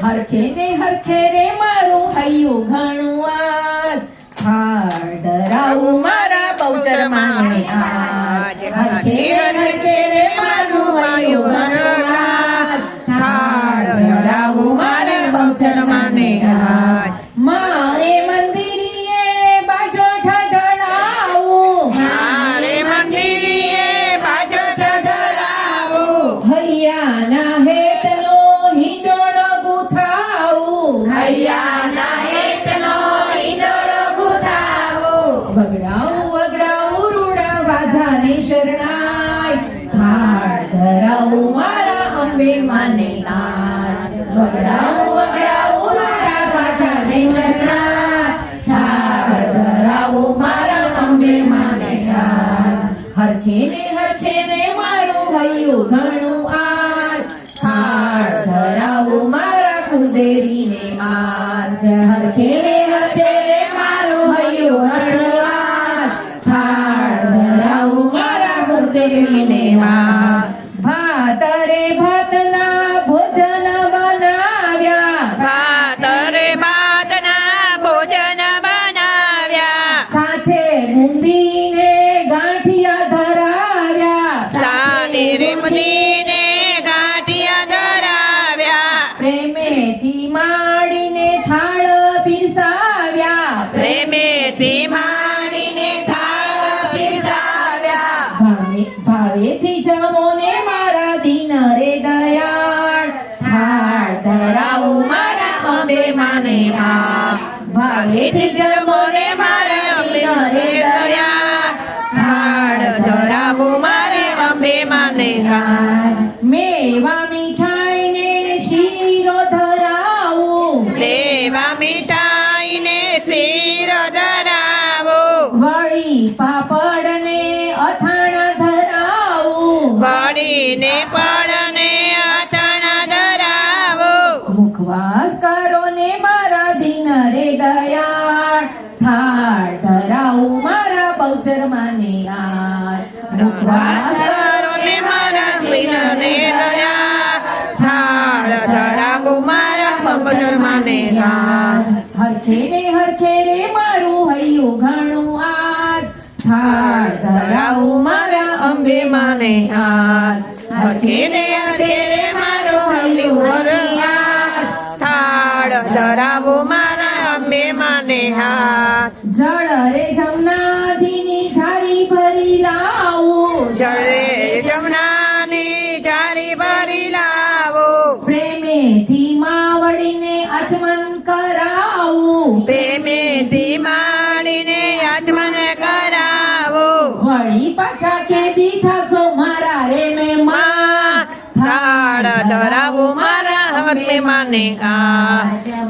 હરખે ને હરખે રે મારું હૈયું ઘણું આજ થાળ ધરાવું મારા બહુચર માને આજ હરખે ને હરખે રે મારું હૈયું ઘણું આજ થાળ ધરાવું મારા બહુચર માને આજ મારે મંદિરીએ બાજો ઠઠડાવું મારે મંદિરીએ બાજો ઠઠડાવું હૈયાના હેતનો હિંડોળો ગુથાવું હૈયાના હેતનો ઈંડોળો ગુથાવું વગડાવું વગડાવું રૂડા વાજાને શરણાય થાળ ધરાવું મારા અંબે માને આજ વગડાવું વગડાવું રૂડા વાજાને શરણાય થાળ ધરાવું મારા અંબે માને આજ હરખે ને હરખે રે મારું હૈયું ઘણું આજ થાળ ધરાવું મારા કુળદેવીને આજ હરખે ને હરખે રે મારું હૈયું ઘણું આજ થાળ ધરાવું મારા કુળદેવીને આજ ભાત રે ભાતના ભોજન બનાવ્યા ભાત રે ભાતના ભોજન બનાવ્યા સાથે બુંદીને ગાંઠિયા ધરાવ્યા સાની રીમદીને ગાંઠિયા ધરાવ્યા પ્રેમેથી માડીને થાળ પીરસાવ્યા પ્રેમેથી માંડીને થાળ પીરસાવ્યા ભાવેથી જમો ને મારા દીન રે દયાળ થાળ ધરાવું મારા અંબે માને આપ ભાવેથી જમો ને મારા દીન રે દયાળ થાળ ધરાવું મારે અંબે માને આપ મેવા મીઠાઈ ને શીરો ધરાવું દેવા મીઠાઈને શીર ધરાવો વળી પાપડ ને અથાણા ધરાવું વળીને પડને અથાણા ધરાવો મુખવાસ કરો ને મારા દીન રે દયાળ થાળ ધરાવું મારા બહુચર માને આજ મુખવાસ કરો ને મારા દિનને દયા થાળ ધરાવું મારા પંપચર માને આજ હરખે ને હરખે રે મારું હૈયું ઘણું આજ થાળ ધરાવું મારા અંબે માને આજ હરખે ને હરખે રે મારો હૈયું આજ થાળ ધરાવું મારા અંબે માને હાથ જળ રે જમનાજીની ઝારી ભરી લાવું જળે જમનાની ચારી ભરી લાવો પ્રેમેથી માવડીને આચમન કરાવું પ્રેમેથી માણીને આચમન કરાવો વળી પાછા કેદી થશો મારા રે મહેમાન થાળ ધરાવો મારા હકે માને કા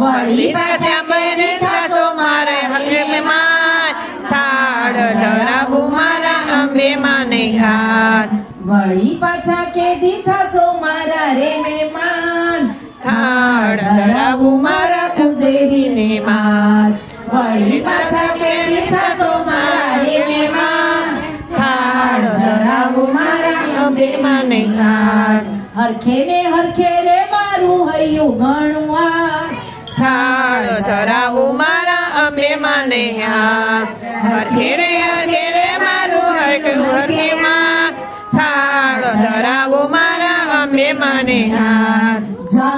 વળી પાછા મને થશો મારે હકે મહેમાન થાળ ધરાવો મારા અંબે માને હાથ વળી પાછા કેદી થશો મારા રે મહેમાન થાળ ધરાવું મારા કુળદેવીને માન વળી પાછા કેદી થશો મારા રે મહેમાન થાળ ધરાવું મારા અંબે માને હાથ હરખે ને હરખે રે મારું હૈયું ઘણું આજ થાળ ધરાવું મારા અંબે માને હાથ હરખે રે